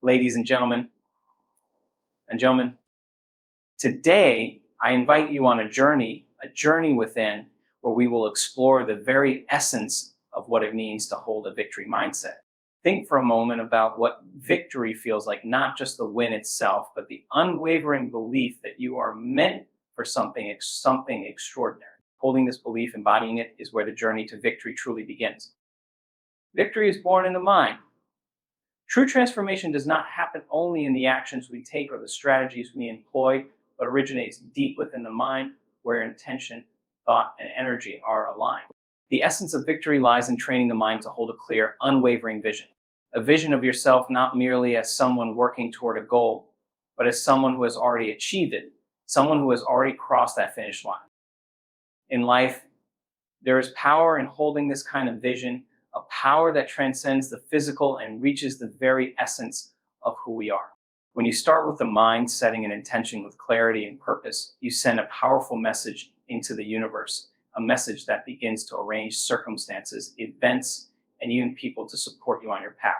Ladies and gentlemen, today I invite you on a journey within where we will explore the very essence of what it means to hold a victory mindset. Think for a moment about what victory feels like, not just the win itself, but the unwavering belief that you are meant for something extraordinary. Holding this belief, embodying it, is where the journey to victory truly begins. Victory is born in the mind. True transformation does not happen only in the actions we take or the strategies we employ, but originates deep within the mind, where intention, thought, and energy are aligned. The essence of victory lies in training the mind to hold a clear, unwavering vision. A vision of yourself not merely as someone working toward a goal, but as someone who has already achieved it, someone who has already crossed that finish line. In life, there is power in holding this kind of vision, a power that transcends the physical and reaches the very essence of who we are. When you start with the mind setting an intention with clarity and purpose, you send a powerful message into the universe, a message that begins to arrange circumstances, events, and even people to support you on your path.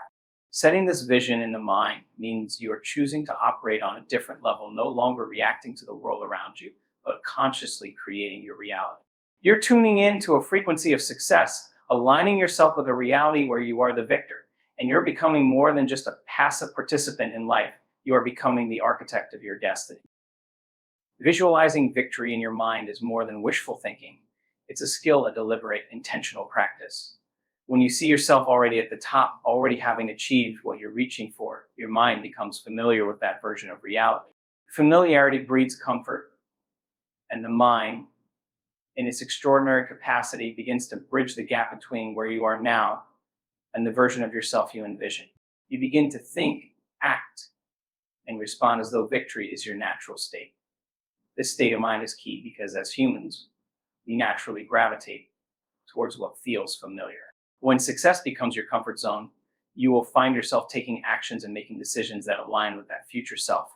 Setting this vision in the mind means you are choosing to operate on a different level, no longer reacting to the world around you, but consciously creating your reality. You're tuning in to a frequency of success, aligning yourself with a reality where you are the victor, and you're becoming more than just a passive participant in life. You are becoming the architect of your destiny. Visualizing victory in your mind is more than wishful thinking. It's a skill, a deliberate, intentional practice. When you see yourself already at the top, already having achieved what you're reaching for, your mind becomes familiar with that version of reality. Familiarity breeds comfort, and the mind, in its extraordinary capacity, begins to bridge the gap between where you are now and the version of yourself you envision. You begin to think, act, and respond as though victory is your natural state. This state of mind is key because as humans, we naturally gravitate towards what feels familiar. When success becomes your comfort zone, you will find yourself taking actions and making decisions that align with that future self.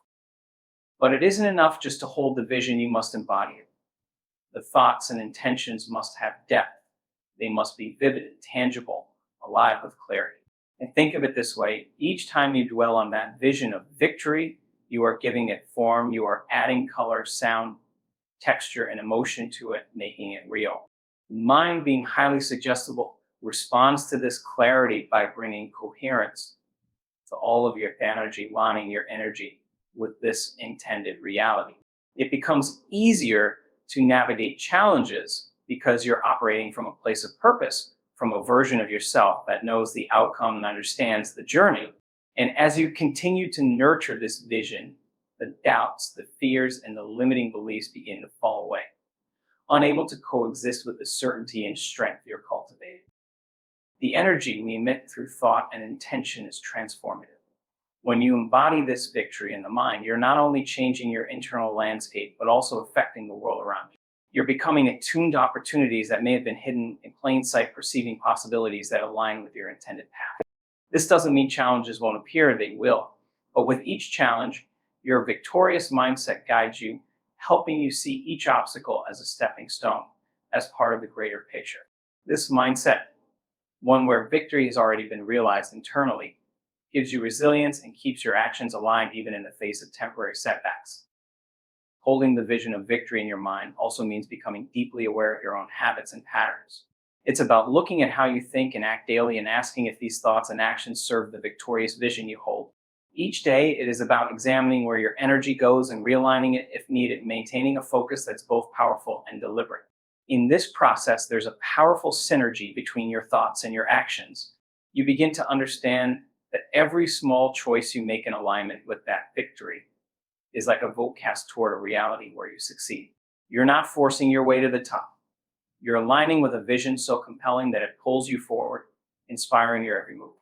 But it isn't enough just to hold the vision, you must embody it. The thoughts and intentions must have depth. They must be vivid, tangible, alive with clarity. And think of it this way: each time you dwell on that vision of victory, you are giving it form, you are adding color, sound, texture, and emotion to it, making it real. Mind, being highly suggestible, responds to this clarity by bringing coherence to all of your energy, lining your energy with this intended reality. It becomes easier to navigate challenges because you're operating from a place of purpose, from a version of yourself that knows the outcome and understands the journey. And as you continue to nurture this vision, the doubts, the fears, and the limiting beliefs begin to fall away, unable to coexist with the certainty and strength you're cultivating. The energy we emit through thought and intention is transformative. When you embody this victory in the mind, you're not only changing your internal landscape, but also affecting the world around you. You're becoming attuned to opportunities that may have been hidden in plain sight, perceiving possibilities that align with your intended path. This doesn't mean challenges won't appear, they will. But with each challenge, your victorious mindset guides you, helping you see each obstacle as a stepping stone, as part of the greater picture. This mindset, one where victory has already been realized internally, gives you resilience and keeps your actions aligned even in the face of temporary setbacks. Holding the vision of victory in your mind also means becoming deeply aware of your own habits and patterns. It's about looking at how you think and act daily and asking if these thoughts and actions serve the victorious vision you hold. Each day, it is about examining where your energy goes and realigning it if needed, maintaining a focus that's both powerful and deliberate. In this process, there's a powerful synergy between your thoughts and your actions. You begin to understand that every small choice you make in alignment with that victory is like a vote cast toward a reality where you succeed. You're not forcing your way to the top. You're aligning with a vision so compelling that it pulls you forward, inspiring your every move.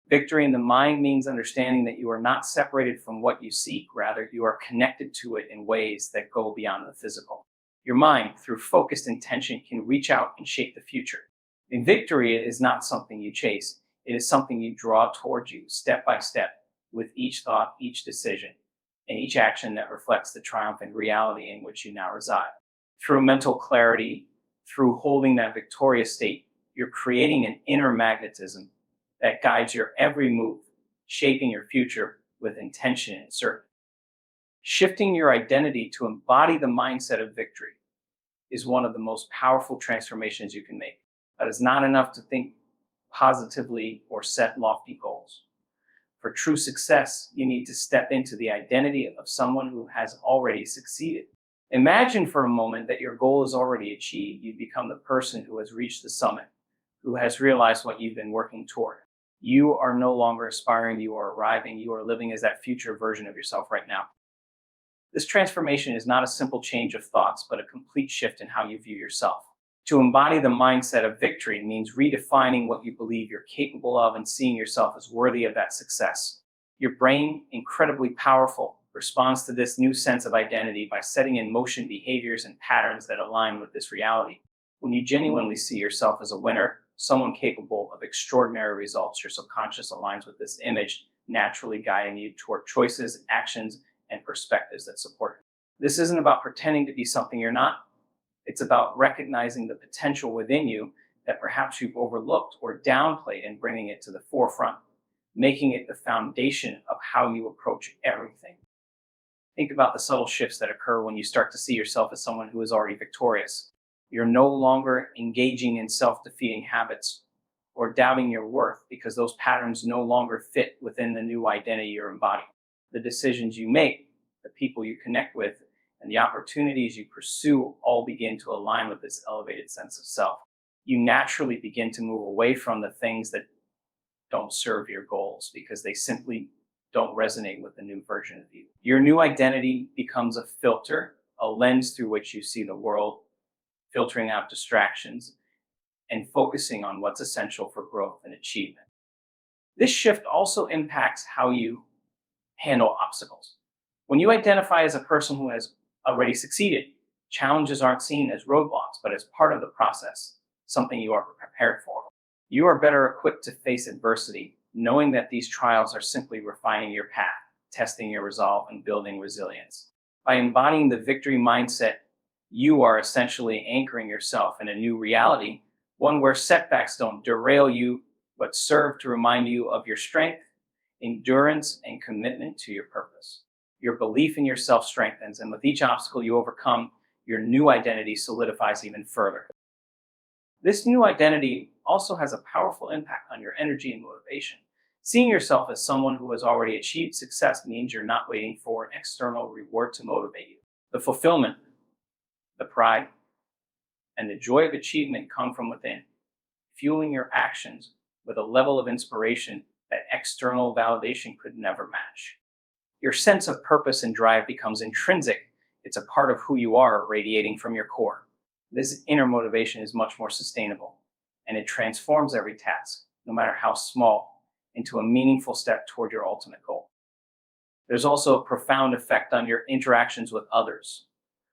Victory in the mind means understanding that you are not separated from what you seek. Rather, you are connected to it in ways that go beyond the physical. Your mind, through focused intention, can reach out and shape the future. And victory is not something you chase. It is something you draw towards you, step by step, with each thought, each decision, and each action that reflects the triumphant reality in which you now reside. Through mental clarity, through holding that victorious state, you're creating an inner magnetism that guides your every move, shaping your future with intention and certainty. Shifting your identity to embody the mindset of victory is one of the most powerful transformations you can make. But it's not enough to think positively or set lofty goals. For true success, you need to step into the identity of someone who has already succeeded. Imagine for a moment that your goal is already achieved. You become the person who has reached the summit, who has realized what you've been working toward. You are no longer aspiring, you are arriving, you are living as that future version of yourself right now. This transformation is not a simple change of thoughts, but a complete shift in how you view yourself. To embody the mindset of victory means redefining what you believe you're capable of and seeing yourself as worthy of that success. Your brain, incredibly powerful, responds to this new sense of identity by setting in motion behaviors and patterns that align with this reality. When you genuinely see yourself as a winner, someone capable of extraordinary results, your subconscious aligns with this image, naturally guiding you toward choices, actions, and perspectives that support it. This isn't about pretending to be something you're not. It's about recognizing the potential within you that perhaps you've overlooked or downplayed and bringing it to the forefront, making it the foundation of how you approach everything. Think about the subtle shifts that occur when you start to see yourself as someone who is already victorious. You're no longer engaging in self-defeating habits or doubting your worth because those patterns no longer fit within the new identity you're embodying. The decisions you make, the people you connect with, and the opportunities you pursue all begin to align with this elevated sense of self. You naturally begin to move away from the things that don't serve your goals because they simply don't resonate with the new version of you. Your new identity becomes a filter, a lens through which you see the world, filtering out distractions and focusing on what's essential for growth and achievement. This shift also impacts how you handle obstacles. When you identify as a person who has already succeeded, challenges aren't seen as roadblocks, but as part of the process, something you are prepared for. You are better equipped to face adversity, knowing that these trials are simply refining your path, testing your resolve, and building resilience. By embodying the victory mindset, you are essentially anchoring yourself in a new reality, one where setbacks don't derail you, but serve to remind you of your strength, endurance, and commitment to your purpose. Your belief in yourself strengthens, and with each obstacle you overcome, your new identity solidifies even further. This new identity also has a powerful impact on your energy and motivation. Seeing yourself as someone who has already achieved success means you're not waiting for an external reward to motivate you. The fulfillment, the pride, and the joy of achievement come from within, fueling your actions with a level of inspiration that external validation could never match. Your sense of purpose and drive becomes intrinsic. It's a part of who you are, radiating from your core. This inner motivation is much more sustainable, and it transforms every task, no matter how small, into a meaningful step toward your ultimate goal. There's also a profound effect on your interactions with others.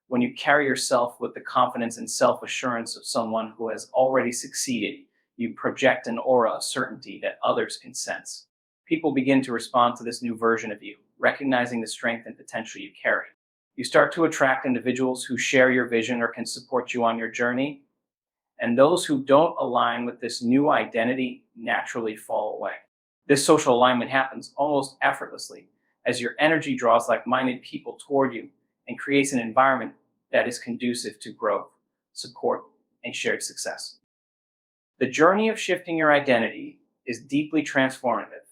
When you carry yourself with the confidence and self-assurance of someone who has already succeeded, you project an aura of certainty that others can sense. People begin to respond to this new version of you, recognizing the strength and potential you carry. You start to attract individuals who share your vision or can support you on your journey, and those who don't align with this new identity naturally fall away. This social alignment happens almost effortlessly as your energy draws like-minded people toward you and creates an environment that is conducive to growth, support, and shared success. The journey of shifting your identity is deeply transformative,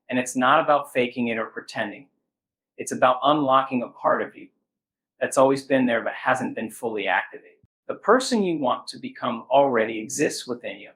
and it's not about faking it or pretending. It's about unlocking a part of you that's always been there but hasn't been fully activated. The person you want to become already exists within you,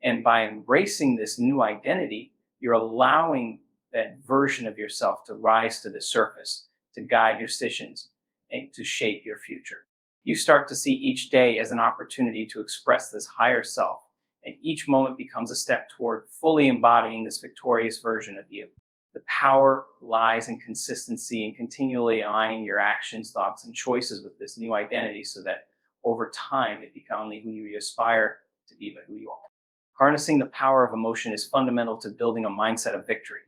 and by embracing this new identity, you're allowing that version of yourself to rise to the surface, to guide your decisions, and to shape your future. You start to see each day as an opportunity to express this higher self, and each moment becomes a step toward fully embodying this victorious version of you. The power lies in consistency and continually aligning your actions, thoughts, and choices with this new identity so that over time it becomes only who you aspire to be, but who you are. Harnessing the power of emotion is fundamental to building a mindset of victory.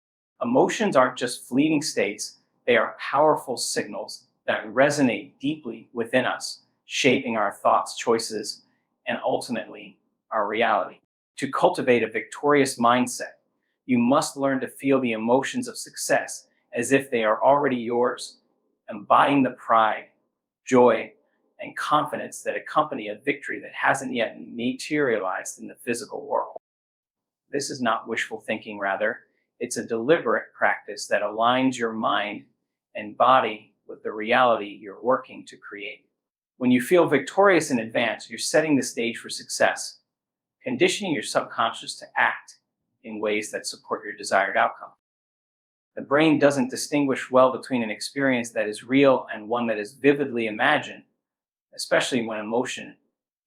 Emotions aren't just fleeting states, they are powerful signals that resonate deeply within us, shaping our thoughts, choices, and ultimately our reality. To cultivate a victorious mindset, You must learn to feel the emotions of success as if they are already yours, embodying the pride, joy, and confidence that accompany a victory that hasn't yet materialized in the physical world. This is not wishful thinking, rather, it's a deliberate practice that aligns your mind and body with the reality you're working to create. When you feel victorious in advance, you're setting the stage for success, conditioning your subconscious to act in ways that support your desired outcome. The brain doesn't distinguish well between an experience that is real and one that is vividly imagined, especially when emotion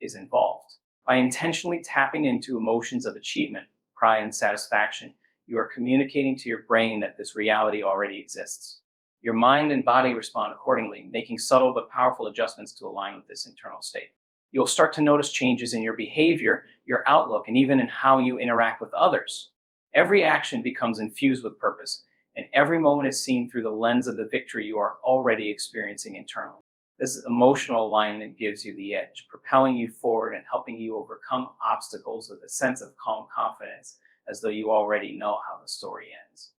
is involved. By intentionally tapping into emotions of achievement, pride, and satisfaction, you are communicating to your brain that this reality already exists. Your mind and body respond accordingly, making subtle but powerful adjustments to align with this internal state. You'll start to notice changes in your behavior, your outlook, and even in how you interact with others. Every action becomes infused with purpose, and every moment is seen through the lens of the victory you are already experiencing internally. This emotional alignment gives you the edge, propelling you forward and helping you overcome obstacles with a sense of calm confidence, as though you already know how the story ends.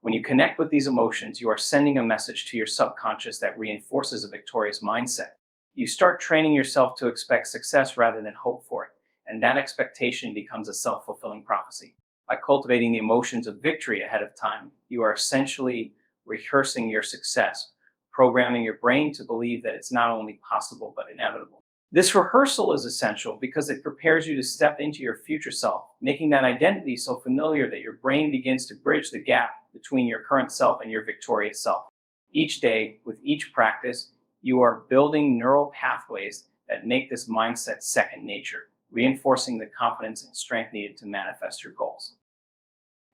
When you connect with these emotions, you are sending a message to your subconscious that reinforces a victorious mindset. You start training yourself to expect success rather than hope for it, and that expectation becomes a self-fulfilling prophecy. By cultivating the emotions of victory ahead of time, you are essentially rehearsing your success, programming your brain to believe that it's not only possible but inevitable. This rehearsal is essential because it prepares you to step into your future self, making that identity so familiar that your brain begins to bridge the gap between your current self and your victorious self. Each day, with each practice, you are building neural pathways that make this mindset second nature, reinforcing the confidence and strength needed to manifest your goals.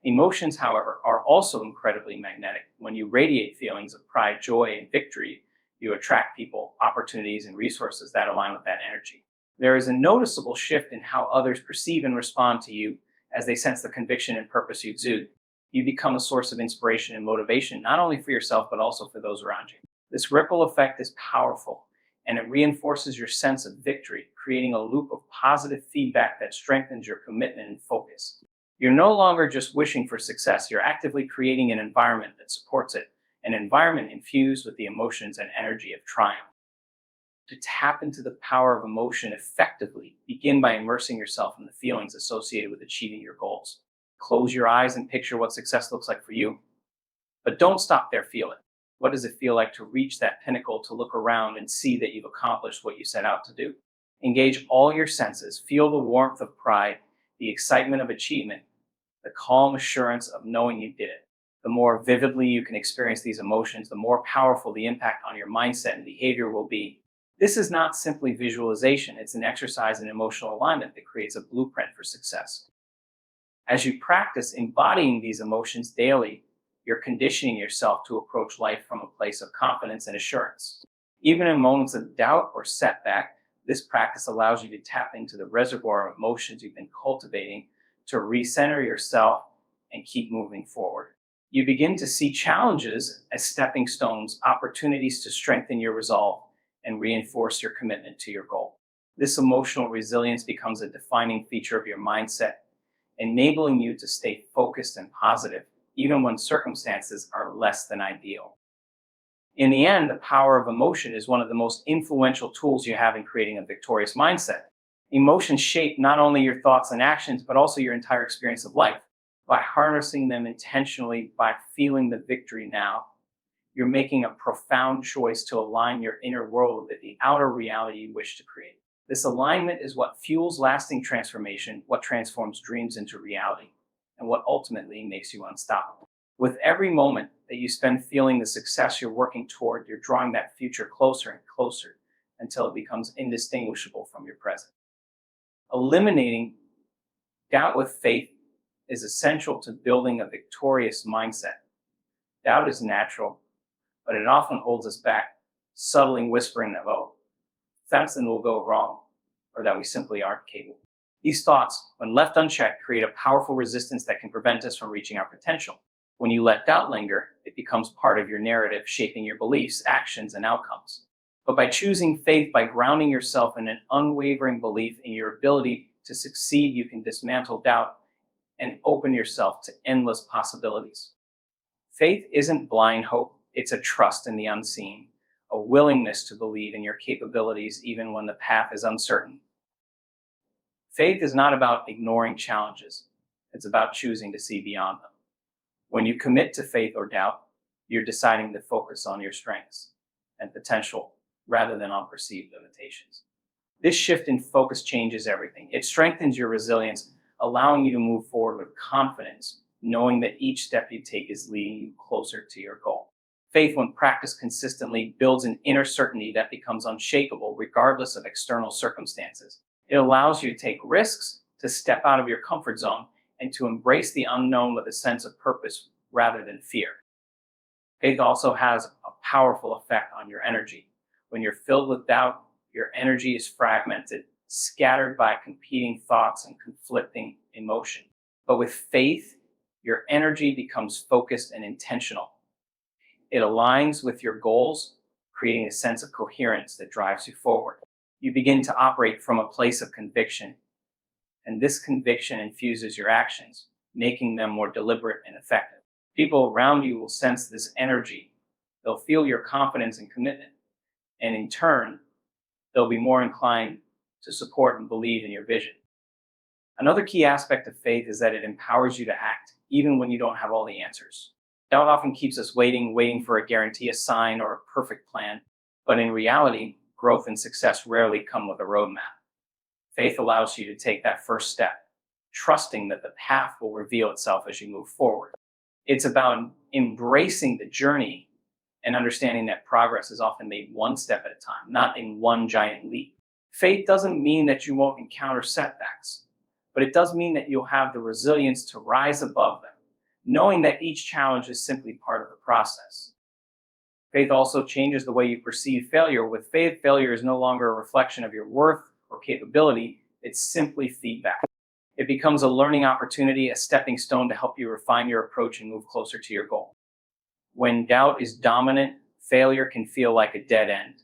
Emotions, however, are also incredibly magnetic. When you radiate feelings of pride, joy, and victory, you attract people, opportunities, and resources that align with that energy. There is a noticeable shift in how others perceive and respond to you as they sense the conviction and purpose you exude. You become a source of inspiration and motivation, not only for yourself, but also for those around you. This ripple effect is powerful, and it reinforces your sense of victory, creating a loop of positive feedback that strengthens your commitment and focus. You're no longer just wishing for success, you're actively creating an environment that supports it, an environment infused with the emotions and energy of triumph. To tap into the power of emotion effectively, begin by immersing yourself in the feelings associated with achieving your goals. Close your eyes and picture what success looks like for you. But don't stop there, feel it. What does it feel like to reach that pinnacle, to look around and see that you've accomplished what you set out to do? Engage all your senses, feel the warmth of pride, the excitement of achievement, the calm assurance of knowing you did it. The more vividly you can experience these emotions, the more powerful the impact on your mindset and behavior will be. This is not simply visualization, it's an exercise in emotional alignment that creates a blueprint for success. As you practice embodying these emotions daily, you're conditioning yourself to approach life from a place of confidence and assurance. Even in moments of doubt or setback, this practice allows you to tap into the reservoir of emotions you've been cultivating to recenter yourself and keep moving forward. You begin to see challenges as stepping stones, opportunities to strengthen your resolve and reinforce your commitment to your goal. This emotional resilience becomes a defining feature of your mindset, enabling you to stay focused and positive, even when circumstances are less than ideal. In the end, the power of emotion is one of the most influential tools you have in creating a victorious mindset. Emotions shape not only your thoughts and actions, but also your entire experience of life. By harnessing them intentionally, by feeling the victory now, you're making a profound choice to align your inner world with the outer reality you wish to create. This alignment is what fuels lasting transformation, what transforms dreams into reality, and what ultimately makes you unstoppable. With every moment that you spend feeling the success you're working toward, you're drawing that future closer and closer until it becomes indistinguishable from your present. Eliminating doubt with faith is essential to building a victorious mindset. Doubt is natural, but it often holds us back, subtly whispering that, something will go wrong, or that we simply aren't capable. These thoughts, when left unchecked, create a powerful resistance that can prevent us from reaching our potential. When you let doubt linger, it becomes part of your narrative, shaping your beliefs, actions, and outcomes. But by choosing faith, by grounding yourself in an unwavering belief in your ability to succeed, you can dismantle doubt and open yourself to endless possibilities. Faith isn't blind hope, it's a trust in the unseen, a willingness to believe in your capabilities even when the path is uncertain. Faith is not about ignoring challenges, it's about choosing to see beyond them. When you commit to faith or doubt, you're deciding to focus on your strengths and potential rather than on perceived limitations. This shift in focus changes everything. It strengthens your resilience, allowing you to move forward with confidence, knowing that each step you take is leading you closer to your goal. Faith, when practiced consistently, builds an inner certainty that becomes unshakable regardless of external circumstances. It allows you to take risks, to step out of your comfort zone, and to embrace the unknown with a sense of purpose rather than fear. Faith also has a powerful effect on your energy. When you're filled with doubt, your energy is fragmented, scattered by competing thoughts and conflicting emotion. But with faith, your energy becomes focused and intentional. It aligns with your goals, creating a sense of coherence that drives you forward. You begin to operate from a place of conviction, and this conviction infuses your actions, making them more deliberate and effective. People around you will sense this energy. They'll feel your confidence and commitment, and in turn, they'll be more inclined to support and believe in your vision. Another key aspect of faith is that it empowers you to act, even when you don't have all the answers. Doubt often keeps us waiting for a guarantee, a sign, or a perfect plan. But in reality, growth and success rarely come with a roadmap. Faith allows you to take that first step, trusting that the path will reveal itself as you move forward. It's about embracing the journey and understanding that progress is often made one step at a time, not in one giant leap. Faith doesn't mean that you won't encounter setbacks, but it does mean that you'll have the resilience to rise above them, knowing that each challenge is simply part of the process. Faith also changes the way you perceive failure. With faith, failure is no longer a reflection of your worth or capability, it's simply feedback. It becomes a learning opportunity, a stepping stone to help you refine your approach and move closer to your goal. When doubt is dominant, failure can feel like a dead end.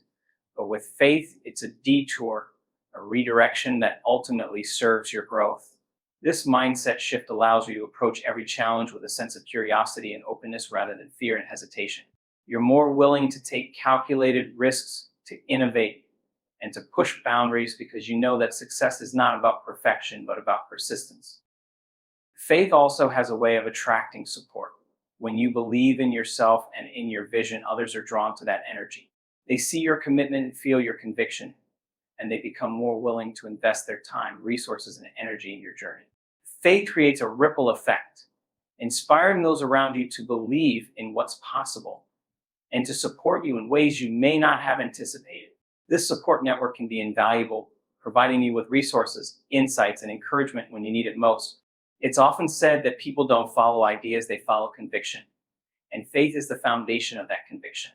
But with faith, it's a detour, a redirection that ultimately serves your growth. This mindset shift allows you to approach every challenge with a sense of curiosity and openness rather than fear and hesitation. You're more willing to take calculated risks, to innovate, and to push boundaries because you know that success is not about perfection, but about persistence. Faith also has a way of attracting support. When you believe in yourself and in your vision, others are drawn to that energy. They see your commitment and feel your conviction, and they become more willing to invest their time, resources, and energy in your journey. Faith creates a ripple effect, inspiring those around you to believe in what's possible and to support you in ways you may not have anticipated. This support network can be invaluable, providing you with resources, insights, and encouragement when you need it most. It's often said that people don't follow ideas, they follow conviction. And faith is the foundation of that conviction.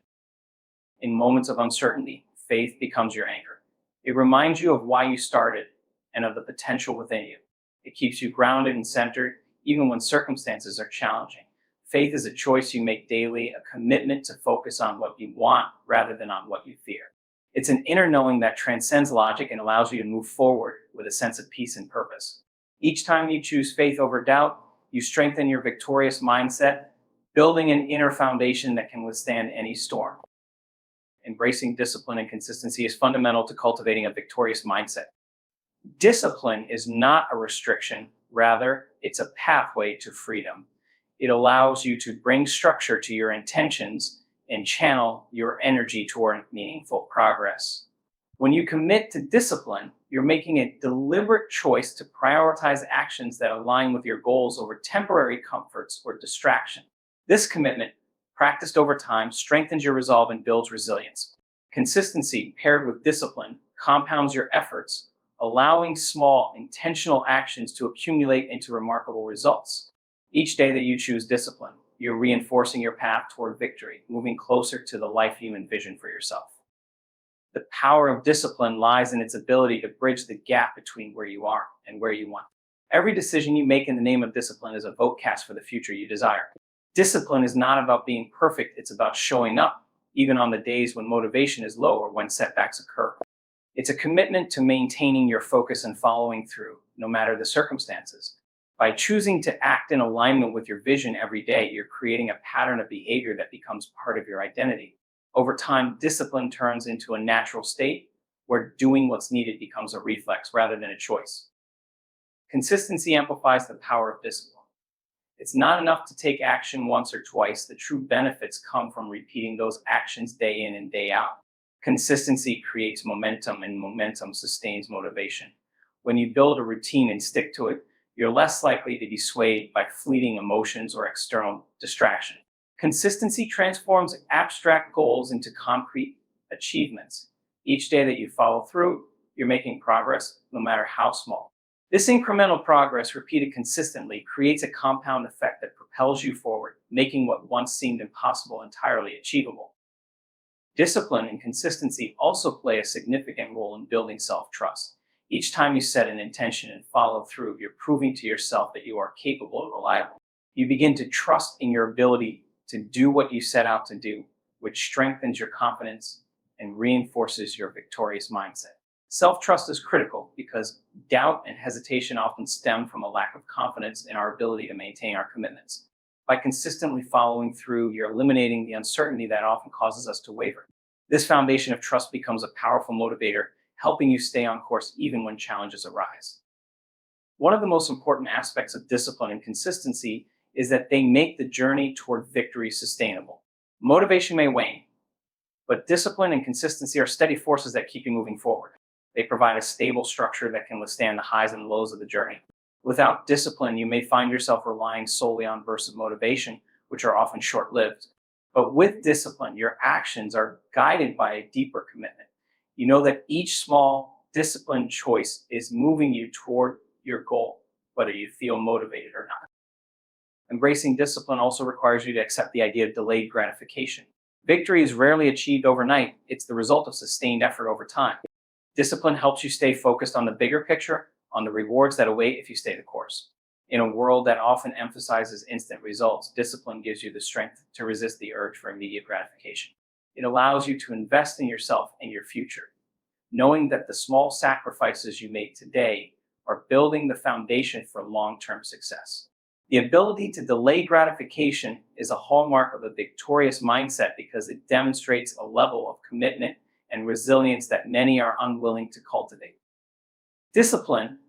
In moments of uncertainty, faith becomes your anchor. It reminds you of why you started and of the potential within you. It keeps you grounded and centered, even when circumstances are challenging. Faith is a choice you make daily, a commitment to focus on what you want rather than on what you fear. It's an inner knowing that transcends logic and allows you to move forward with a sense of peace and purpose. Each time you choose faith over doubt, you strengthen your victorious mindset, building an inner foundation that can withstand any storm. Embracing discipline and consistency is fundamental to cultivating a victorious mindset. Discipline is not a restriction, rather, it's a pathway to freedom. It allows you to bring structure to your intentions and channel your energy toward meaningful progress. When you commit to discipline, you're making a deliberate choice to prioritize actions that align with your goals over temporary comforts or distraction. This commitment, practiced over time, strengthens your resolve and builds resilience. Consistency paired with discipline compounds your efforts, allowing small, intentional actions to accumulate into remarkable results. Each day that you choose discipline, you're reinforcing your path toward victory, moving closer to the life you envision for yourself. The power of discipline lies in its ability to bridge the gap between where you are and where you want. Every decision you make in the name of discipline is a vote cast for the future you desire. Discipline is not about being perfect, it's about showing up, even on the days when motivation is low or when setbacks occur. It's a commitment to maintaining your focus and following through, no matter the circumstances. By choosing to act in alignment with your vision every day, you're creating a pattern of behavior that becomes part of your identity. Over time, discipline turns into a natural state where doing what's needed becomes a reflex rather than a choice. Consistency amplifies the power of discipline. It's not enough to take action once or twice. The true benefits come from repeating those actions day in and day out. Consistency creates momentum, and momentum sustains motivation. When you build a routine and stick to it, you're less likely to be swayed by fleeting emotions or external distraction. Consistency transforms abstract goals into concrete achievements. Each day that you follow through, you're making progress, no matter how small. This incremental progress, repeated consistently, creates a compound effect that propels you forward, making what once seemed impossible entirely achievable. Discipline and consistency also play a significant role in building self-trust. Each time you set an intention and follow through, you're proving to yourself that you are capable and reliable. You begin to trust in your ability to do what you set out to do, which strengthens your confidence and reinforces your victorious mindset. Self-trust is critical because doubt and hesitation often stem from a lack of confidence in our ability to maintain our commitments. By consistently following through, you're eliminating the uncertainty that often causes us to waver. This foundation of trust becomes a powerful motivator, helping you stay on course even when challenges arise. One of the most important aspects of discipline and consistency is that they make the journey toward victory sustainable. Motivation may wane, but discipline and consistency are steady forces that keep you moving forward. They provide a stable structure that can withstand the highs and lows of the journey. Without discipline, you may find yourself relying solely on bursts of motivation, which are often short-lived. But with discipline, your actions are guided by a deeper commitment. You know that each small, disciplined choice is moving you toward your goal, whether you feel motivated or not. Embracing discipline also requires you to accept the idea of delayed gratification. Victory is rarely achieved overnight. It's the result of sustained effort over time. Discipline helps you stay focused on the bigger picture, on the rewards that await if you stay the course. In a world that often emphasizes instant results, discipline gives you the strength to resist the urge for immediate gratification. It allows you to invest in yourself and your future, knowing that the small sacrifices you make today are building the foundation for long-term success. The ability to delay gratification is a hallmark of a victorious mindset because it demonstrates a level of commitment and resilience that many are unwilling to cultivate. Discipline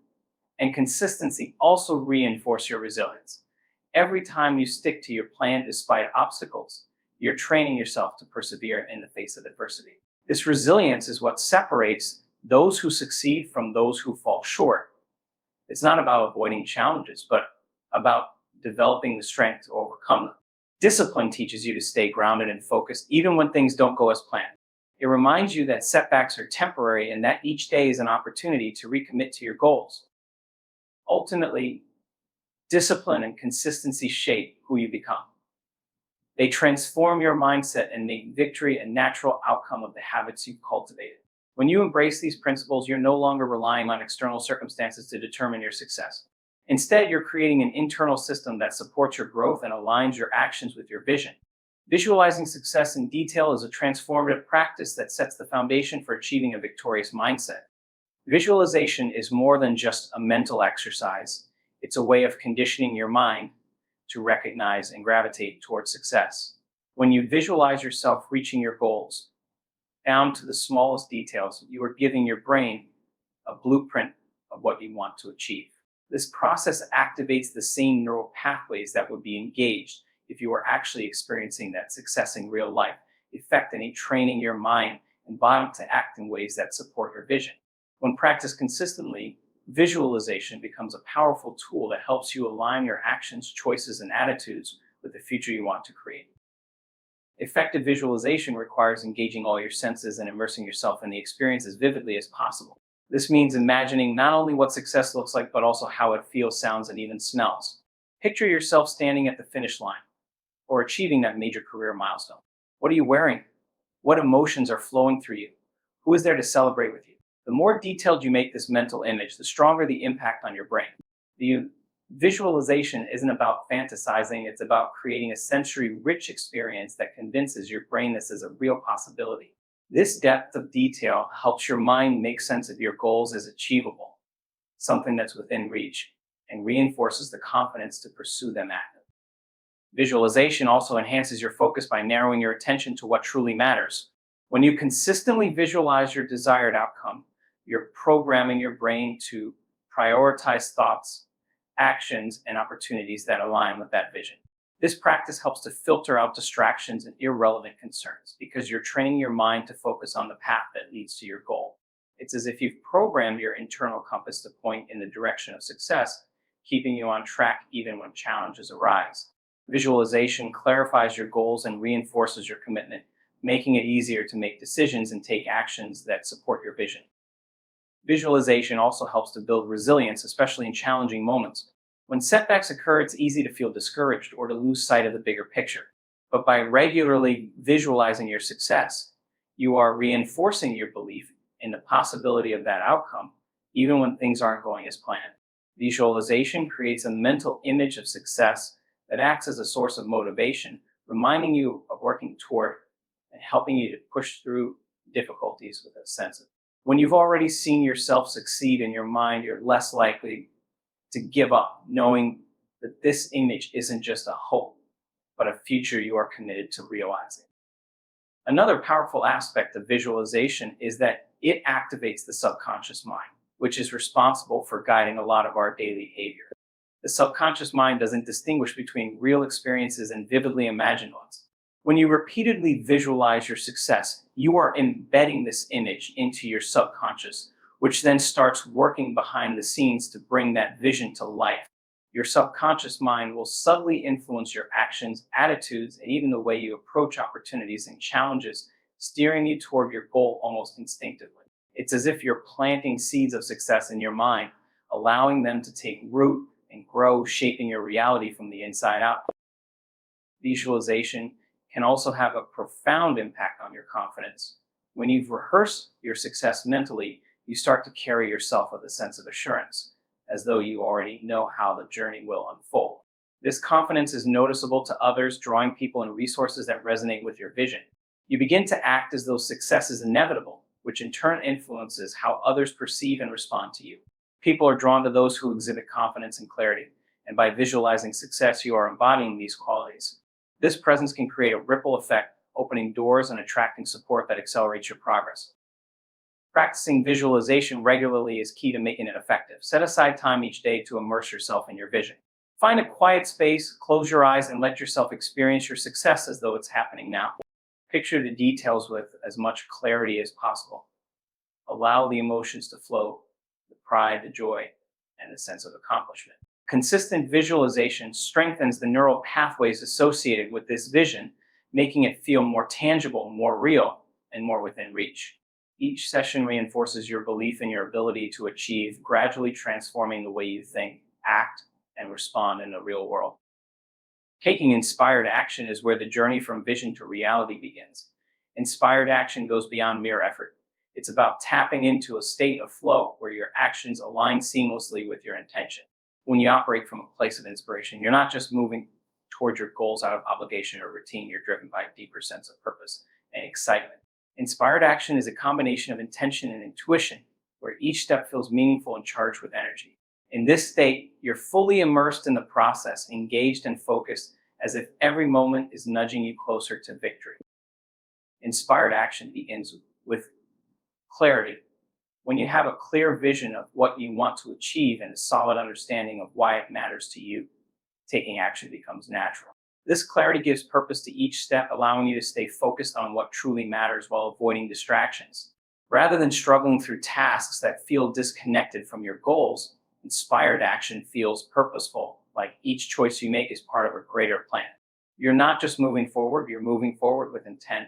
and consistency also reinforce your resilience. Every time you stick to your plan despite obstacles, you're training yourself to persevere in the face of adversity. This resilience is what separates those who succeed from those who fall short. It's not about avoiding challenges, but about developing the strength to overcome them. Discipline teaches you to stay grounded and focused even when things don't go as planned. It reminds you that setbacks are temporary and that each day is an opportunity to recommit to your goals. Ultimately, discipline and consistency shape who you become. They transform your mindset and make victory a natural outcome of the habits you've cultivated. When you embrace these principles, you're no longer relying on external circumstances to determine your success. Instead, you're creating an internal system that supports your growth and aligns your actions with your vision. Visualizing success in detail is a transformative practice that sets the foundation for achieving a victorious mindset. Visualization is more than just a mental exercise. It's a way of conditioning your mind to recognize and gravitate towards success. When you visualize yourself reaching your goals, down to the smallest details, you are giving your brain a blueprint of what you want to achieve. This process activates the same neural pathways that would be engaged if you were actually experiencing that success in real life, effectively training your mind and body to act in ways that support your vision. When practiced consistently, visualization becomes a powerful tool that helps you align your actions, choices, and attitudes with the future you want to create. Effective visualization requires engaging all your senses and immersing yourself in the experience as vividly as possible. This means imagining not only what success looks like, but also how it feels, sounds, and even smells. Picture yourself standing at the finish line or achieving that major career milestone. What are you wearing? What emotions are flowing through you? Who is there to celebrate with you? The more detailed you make this mental image, the stronger the impact on your brain. The visualization isn't about fantasizing, it's about creating a sensory-rich experience that convinces your brain this is a real possibility. This depth of detail helps your mind make sense of your goals as achievable, something that's within reach, and reinforces the confidence to pursue them actively. Visualization also enhances your focus by narrowing your attention to what truly matters. When you consistently visualize your desired outcome, you're programming your brain to prioritize thoughts, actions, and opportunities that align with that vision. This practice helps to filter out distractions and irrelevant concerns because you're training your mind to focus on the path that leads to your goal. It's as if you've programmed your internal compass to point in the direction of success, keeping you on track even when challenges arise. Visualization clarifies your goals and reinforces your commitment, making it easier to make decisions and take actions that support your vision. Visualization also helps to build resilience, especially in challenging moments. When setbacks occur, it's easy to feel discouraged or to lose sight of the bigger picture. But by regularly visualizing your success, you are reinforcing your belief in the possibility of that outcome, even when things aren't going as planned. Visualization creates a mental image of success that acts as a source of motivation, reminding you of working toward and helping you to push through difficulties with a sense of. When you've already seen yourself succeed in your mind, you're less likely to give up, knowing that this image isn't just a hope, but a future you are committed to realizing. Another powerful aspect of visualization is that it activates the subconscious mind, which is responsible for guiding a lot of our daily behavior. The subconscious mind doesn't distinguish between real experiences and vividly imagined ones. When you repeatedly visualize your success, you are embedding this image into your subconscious, which then starts working behind the scenes to bring that vision to life. Your subconscious mind will subtly influence your actions, attitudes, and even the way you approach opportunities and challenges, steering you toward your goal almost instinctively. It's as if you're planting seeds of success in your mind, allowing them to take root and grow, shaping your reality from the inside out. Visualization can also have a profound impact on your confidence. When you've rehearsed your success mentally, you start to carry yourself with a sense of assurance, as though you already know how the journey will unfold. This confidence is noticeable to others, drawing people and resources that resonate with your vision. You begin to act as though success is inevitable, which in turn influences how others perceive and respond to you. People are drawn to those who exhibit confidence and clarity, and by visualizing success, you are embodying these qualities. This presence can create a ripple effect, opening doors and attracting support that accelerates your progress. Practicing visualization regularly is key to making it effective. Set aside time each day to immerse yourself in your vision. Find a quiet space, close your eyes, and let yourself experience your success as though it's happening now. Picture the details with as much clarity as possible. Allow the emotions to flow, the pride, the joy, and the sense of accomplishment. Consistent visualization strengthens the neural pathways associated with this vision, making it feel more tangible, more real, and more within reach. Each session reinforces your belief in your ability to achieve, gradually transforming the way you think, act, and respond in the real world. Taking inspired action is where the journey from vision to reality begins. Inspired action goes beyond mere effort. It's about tapping into a state of flow where your actions align seamlessly with your intention. When you operate from a place of inspiration, you're not just moving towards your goals out of obligation or routine, you're driven by a deeper sense of purpose and excitement. Inspired action is a combination of intention and intuition, where each step feels meaningful and charged with energy. In this state, you're fully immersed in the process, engaged and focused, as if every moment is nudging you closer to victory. Inspired action begins with clarity. When you have a clear vision of what you want to achieve and a solid understanding of why it matters to you, taking action becomes natural. This clarity gives purpose to each step, allowing you to stay focused on what truly matters while avoiding distractions. Rather than struggling through tasks that feel disconnected from your goals, inspired action feels purposeful, like each choice you make is part of a greater plan. You're not just moving forward, you're moving forward with intent,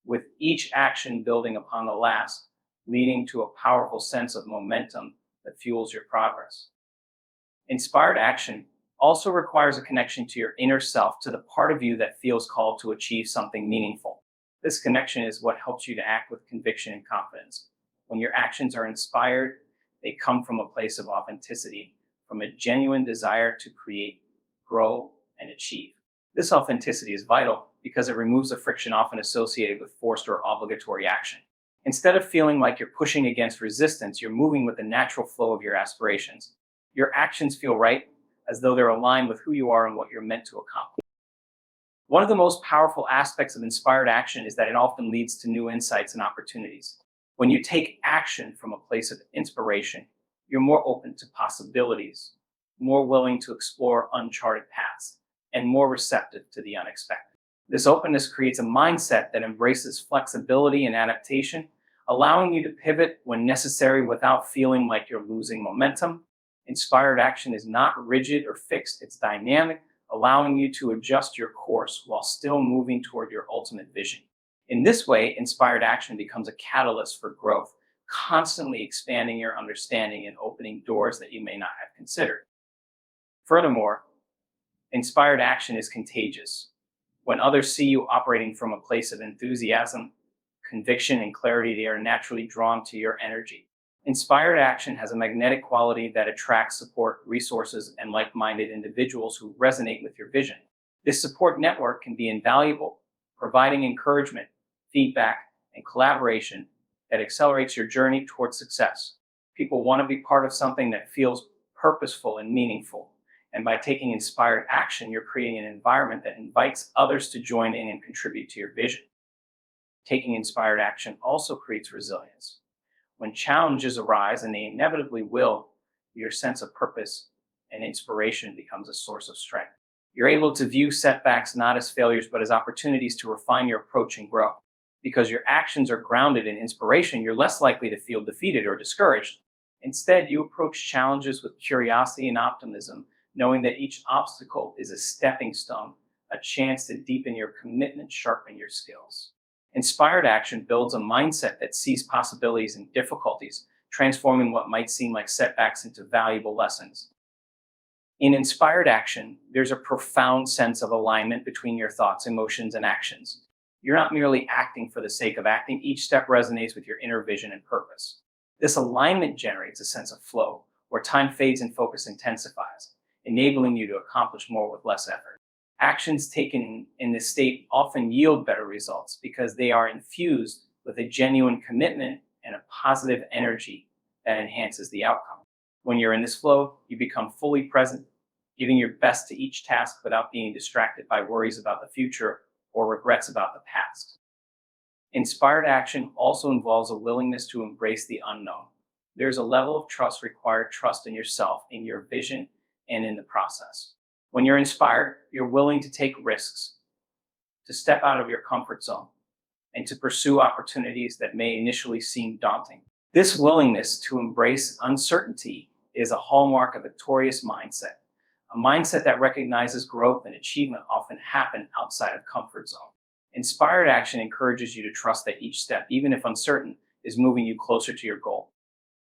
with each action building upon the last, leading to a powerful sense of momentum that fuels your progress. Inspired action also requires a connection to your inner self, to the part of you that feels called to achieve something meaningful. This connection is what helps you to act with conviction and confidence. When your actions are inspired, they come from a place of authenticity, from a genuine desire to create, grow, and achieve. This authenticity is vital because it removes the friction often associated with forced or obligatory action. Instead of feeling like you're pushing against resistance, you're moving with the natural flow of your aspirations. Your actions feel right, as though they're aligned with who you are and what you're meant to accomplish. One of the most powerful aspects of inspired action is that it often leads to new insights and opportunities. When you take action from a place of inspiration, you're more open to possibilities, more willing to explore uncharted paths, and more receptive to the unexpected. This openness creates a mindset that embraces flexibility and adaptation, allowing you to pivot when necessary without feeling like you're losing momentum. Inspired action is not rigid or fixed, it's dynamic, allowing you to adjust your course while still moving toward your ultimate vision. In this way, inspired action becomes a catalyst for growth, constantly expanding your understanding and opening doors that you may not have considered. Furthermore, inspired action is contagious. When others see you operating from a place of enthusiasm, conviction, and clarity, they are naturally drawn to your energy. Inspired action has a magnetic quality that attracts support, resources, and like-minded individuals who resonate with your vision. This support network can be invaluable, providing encouragement, feedback, and collaboration that accelerates your journey towards success. People want to be part of something that feels purposeful and meaningful. And by taking inspired action, you're creating an environment that invites others to join in and contribute to your vision. Taking inspired action also creates resilience. When challenges arise, and they inevitably will, your sense of purpose and inspiration becomes a source of strength. You're able to view setbacks not as failures, but as opportunities to refine your approach and grow. Because your actions are grounded in inspiration, you're less likely to feel defeated or discouraged. Instead, you approach challenges with curiosity and optimism, knowing that each obstacle is a stepping stone, a chance to deepen your commitment, sharpen your skills. Inspired action builds a mindset that sees possibilities and difficulties, transforming what might seem like setbacks into valuable lessons. In inspired action, there's a profound sense of alignment between your thoughts, emotions, and actions. You're not merely acting for the sake of acting. Each step resonates with your inner vision and purpose. This alignment generates a sense of flow, where time fades and focus intensifies, enabling you to accomplish more with less effort. Actions taken in this state often yield better results because they are infused with a genuine commitment and a positive energy that enhances the outcome. When you're in this flow, you become fully present, giving your best to each task without being distracted by worries about the future or regrets about the past. Inspired action also involves a willingness to embrace the unknown. There's a level of trust required, trust in yourself, in your vision, and in the process. When you're inspired, you're willing to take risks, to step out of your comfort zone, and to pursue opportunities that may initially seem daunting. This willingness to embrace uncertainty is a hallmark of a victorious mindset, a mindset that recognizes growth and achievement often happen outside of comfort zone. Inspired action encourages you to trust that each step, even if uncertain, is moving you closer to your goal.